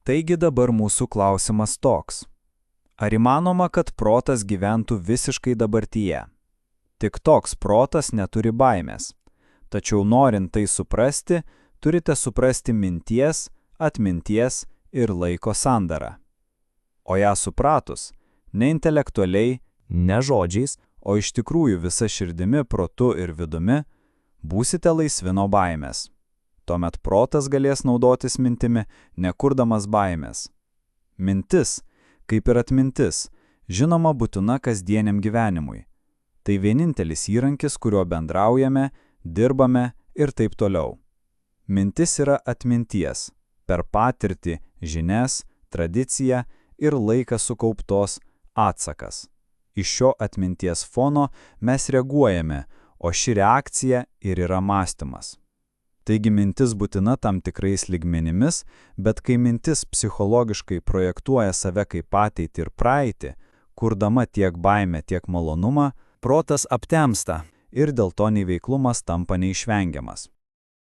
Taigi dabar mūsų klausimas toks. Ar įmanoma, kad protas gyventų visiškai dabartyje? Tik toks protas neturi baimės. Tačiau norint tai suprasti, turite suprasti minties, atminties ir laiko sandarą. O ją supratus, ne intelektualiai, ne žodžiais, o iš tikrųjų visa širdimi, protu ir vidumi, būsite laisvi nuo baimės. Tuomet protas galės naudotis mintimi, nekurdamas baimės. Mintis, kaip ir atmintis, žinoma būtina kasdieniam gyvenimui. Tai vienintelis įrankis, kuriuo bendraujame, dirbame ir taip toliau. Mintis yra atminties, per patirtį, žinias, tradiciją ir laiką sukauptos atsakas. Iš šio atminties fono mes reaguojame, o ši reakcija ir yra mąstymas. Taigi mintis būtina tam tikrais lygmenimis, bet kai mintis psichologiškai projektuoja save kaip ateitį ir praeitį, kurdama tiek baimę, tiek malonumą, protas aptemsta ir dėl to neveiklumas tampa neišvengiamas.